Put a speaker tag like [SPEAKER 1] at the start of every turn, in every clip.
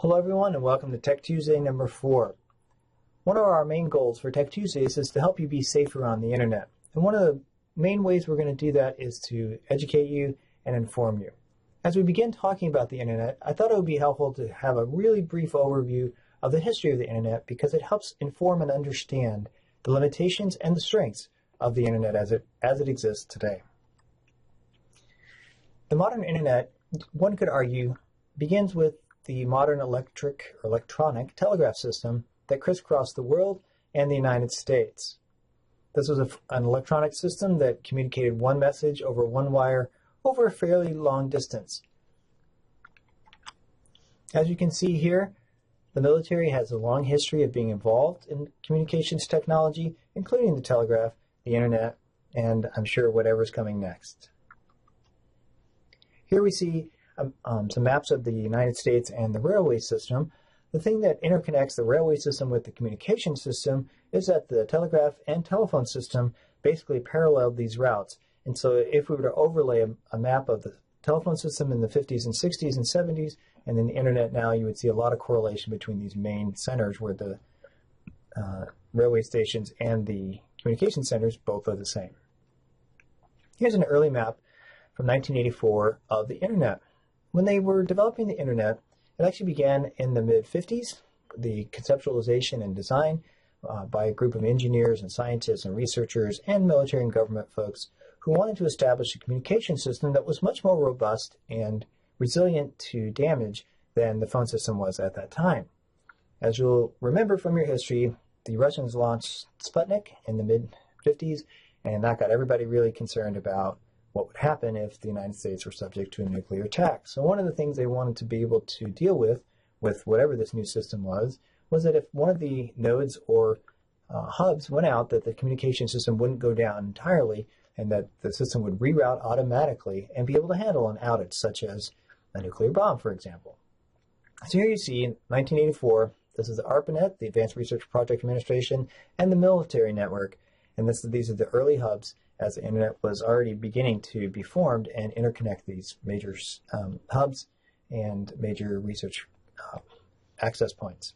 [SPEAKER 1] Hello everyone and welcome to Tech Tuesday number 4. One of our main goals for Tech Tuesdays is to help you be safer on the internet. And one of the main ways we're going to do that is to educate you and inform you. As we begin talking about the internet, I thought it would be helpful to have a really brief overview of the history of the internet because it helps inform and understand the limitations and the strengths of the internet as it exists today. The modern internet, one could argue, begins with the modern electronic telegraph system that crisscrossed the world and the United States. This was an electronic system that communicated one message over one wire over a fairly long distance. As you can see here, the military has a long history of being involved in communications technology, including the telegraph, the internet, and I'm sure whatever's coming next. Here we see some maps of the United States and the railway system. The thing that interconnects the railway system with the communication system is that the telegraph and telephone system basically paralleled these routes. And so if we were to overlay a map of the telephone system in the 50s and 60s and 70s, and then the internet now, you would see a lot of correlation between these main centers where the railway stations and the communication centers both are the same. Here's an early map from 1984 of the internet. When they were developing the internet, it actually began in the mid-50s, the conceptualization and design by a group of engineers and scientists and researchers and military and government folks who wanted to establish a communication system that was much more robust and resilient to damage than the phone system was at that time. As you'll remember from your history, the Russians launched Sputnik in the mid-50s, and that got everybody really concerned about what would happen if the United States were subject to a nuclear attack. So one of the things they wanted to be able to deal with whatever this new system was that if one of the nodes or hubs went out, that the communication system wouldn't go down entirely and that the system would reroute automatically and be able to handle an outage, such as a nuclear bomb, for example. So here you see in 1984, this is the ARPANET, the Advanced Research Project Administration, and the military network. And these are the early hubs as the internet was already beginning to be formed and interconnect these major hubs and major research access points.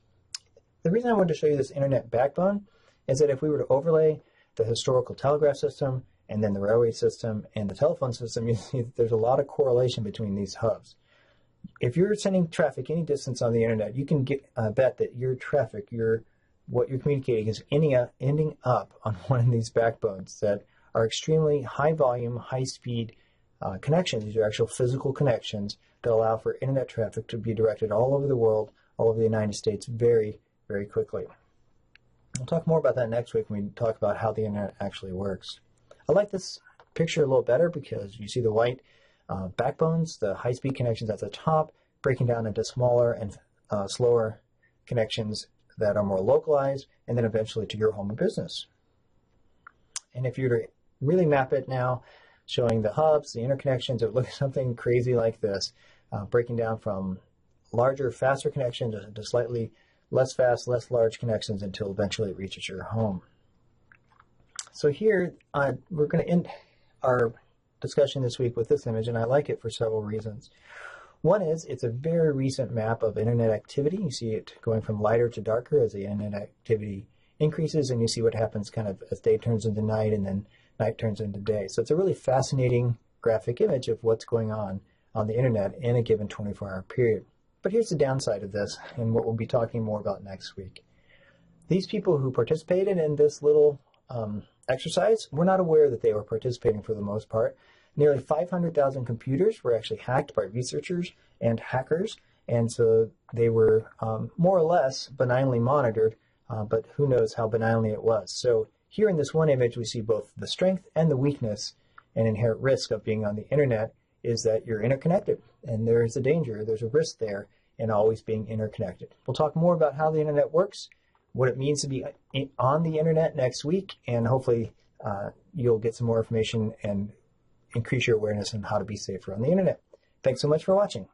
[SPEAKER 1] The reason I wanted to show you this internet backbone is that if we were to overlay the historical telegraph system and then the railway system and the telephone system, you see that there's a lot of correlation between these hubs. If you're sending traffic any distance on the internet, you can bet that your traffic, what you're communicating is ending up on one of these backbones that are extremely high volume, high speed connections. These are actual physical connections that allow for internet traffic to be directed all over the world, all over the United States very, very quickly. We'll talk more about that next week when we talk about how the internet actually works. I like this picture a little better because you see the white backbones, the high speed connections at the top, breaking down into smaller and slower connections that are more localized, and then eventually to your home or business. And if you were to really map it now, showing the hubs, the interconnections, it would look something crazy like this, breaking down from larger, faster connections to slightly less fast, less large connections until eventually it reaches your home. So here, we're going to end our discussion this week with this image, and I like it for several reasons. One is it's a very recent map of internet activity. You see it going from lighter to darker as the internet activity increases, and you see what happens kind of as day turns into night and then night turns into day. So it's a really fascinating graphic image of what's going on the internet in a given 24-hour period. But here's the downside of this, and what we'll be talking more about next week. These people who participated in this little exercise were not aware that they were participating for the most part. Nearly 500,000 computers were actually hacked by researchers and hackers, and so they were more or less benignly monitored, but who knows how benignly it was. So here in this one image, we see both the strength and the weakness and inherent risk of being on the internet is that you're interconnected, and there is a danger, there's a risk there in always being interconnected. We'll talk more about how the internet works, what it means to be on the internet next week, and hopefully you'll get some more information and increase your awareness on how to be safer on the internet. Thanks so much for watching.